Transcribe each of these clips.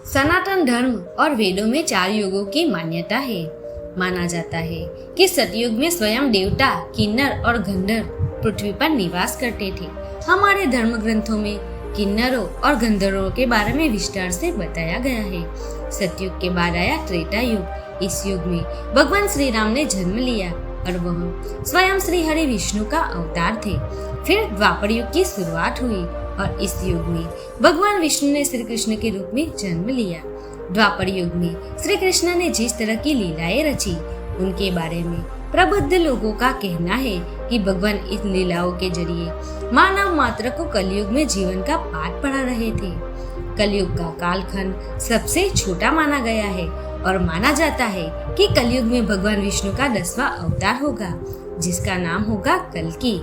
सनातन धर्म और वेदों में 4 युगों की मान्यता है। माना जाता है कि सतयुग में स्वयं देवता, किन्नर और गंधर्व पृथ्वी पर निवास करते थे। हमारे धर्म ग्रंथों में किन्नरों और गंधर्वों के बारे में विस्तार से बताया गया है। सतयुग के बाद आया त्रेता युग। इस युग में भगवान श्री राम ने जन्म लिया और वह स्वयं श्री हरि विष्णु का अवतार थे। फिर द्वापर युग की शुरुआत हुई और इस युग में भगवान विष्णु ने श्री कृष्ण के रूप में जन्म लिया। द्वापर युग में श्री कृष्ण ने जिस तरह की लीलाएं रची, उनके बारे में प्रबुद्ध लोगों का कहना है कि भगवान इस लीलाओं के जरिए मानव मात्र को कलयुग में जीवन का पाठ पढ़ा रहे थे। कलयुग का कालखंड सबसे छोटा माना गया है और माना जाता है कि कलयुग में भगवान विष्णु का 10वां अवतार होगा, जिसका नाम होगा कल्कि।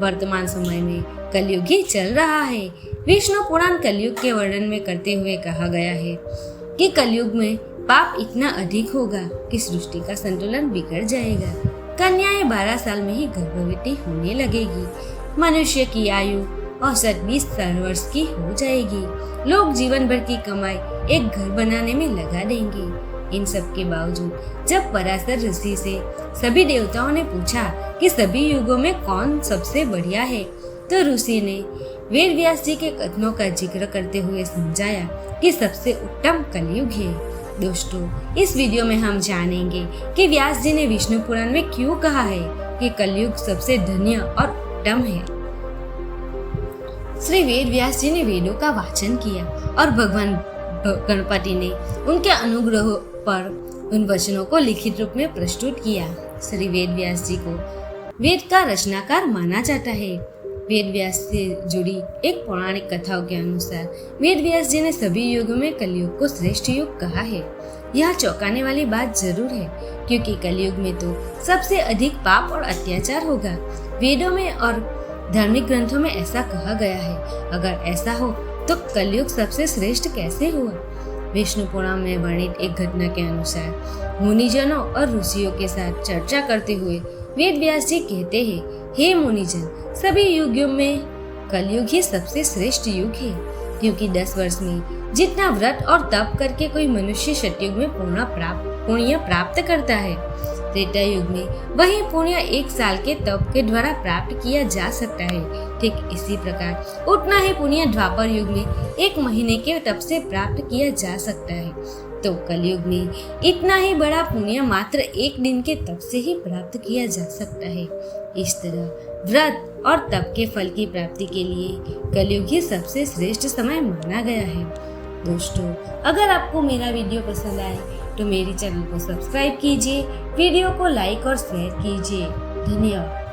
वर्तमान समय में कलयुग ही चल रहा है। विष्णु पुराण कलयुग के वर्णन में करते हुए कहा गया है कि कलयुग में पाप इतना अधिक होगा कि सृष्टि का संतुलन बिगड़ जाएगा। कन्याएं 12 साल में ही गर्भवती होने लगेगी। मनुष्य की आयु औसत 20 वर्ष की हो जाएगी। लोग जीवन भर की कमाई एक घर बनाने में लगा देंगे। इन सब के बावजूद जब पराशर ऋषि से सभी देवताओं ने पूछा कि सभी युगों में कौन सबसे बढ़िया है, तो ऋषि ने वेद व्यास जी के कथनों का जिक्र करते हुए समझाया कि सबसे उत्तम कलयुग है। दोस्तों, इस वीडियो में हम जानेंगे कि व्यास जी ने विष्णु पुराण में क्यों कहा है कि कलयुग सबसे धन्य और उत्तम है। श्री वेद व्यास जी ने वेदों का वाचन किया और भगवान गणपति ने उनके अनुग्रह पर उन वचनों को लिखित रूप में प्रस्तुत किया। श्री वेद व्यास जी को वेद का रचनाकार माना जाता है। वेद व्यास से जुड़ी एक पौराणिक कथाओं के अनुसार वेद व्यास जी ने सभी युगों में कलयुग को श्रेष्ठ युग कहा है। यह चौंकाने वाली बात जरूर है, क्योंकि कलयुग में तो सबसे अधिक पाप और अत्याचार होगा। वेदों में और धार्मिक ग्रंथों में ऐसा कहा गया है। अगर ऐसा हो तो कलयुग सबसे श्रेष्ठ कैसे हुआ? विष्णु पुराण में वर्णित एक घटना के अनुसार मुनिजनों और ऋषियों के साथ चर्चा करते हुए वेद व्यास जी कहते हैं, हे मुनिजन, सभी युगों में कलयुग ही सबसे श्रेष्ठ युग है, क्योंकि 10 वर्ष में जितना व्रत और तप करके कोई मनुष्य सतयुग में पुण्य प्राप्त करता है, त्रेता युग में वही पुण्य 1 साल के तप के द्वारा प्राप्त किया जा सकता है। ठीक इसी प्रकार उतना ही पुण्य द्वापर युग में 1 महीने के तप से प्राप्त किया जा सकता है। तो कलयुग में इतना ही बड़ा पुण्य मात्र 1 दिन के तप से ही प्राप्त किया जा सकता है। इस तरह व्रत और तप के फल की प्राप्ति के लिए कलयुग ही सबसे श्रेष्ठ समय माना गया है। दोस्तों, अगर आपको मेरा वीडियो पसंद आए तो मेरे चैनल को सब्सक्राइब कीजिए, वीडियो को लाइक और शेयर कीजिए। धन्यवाद।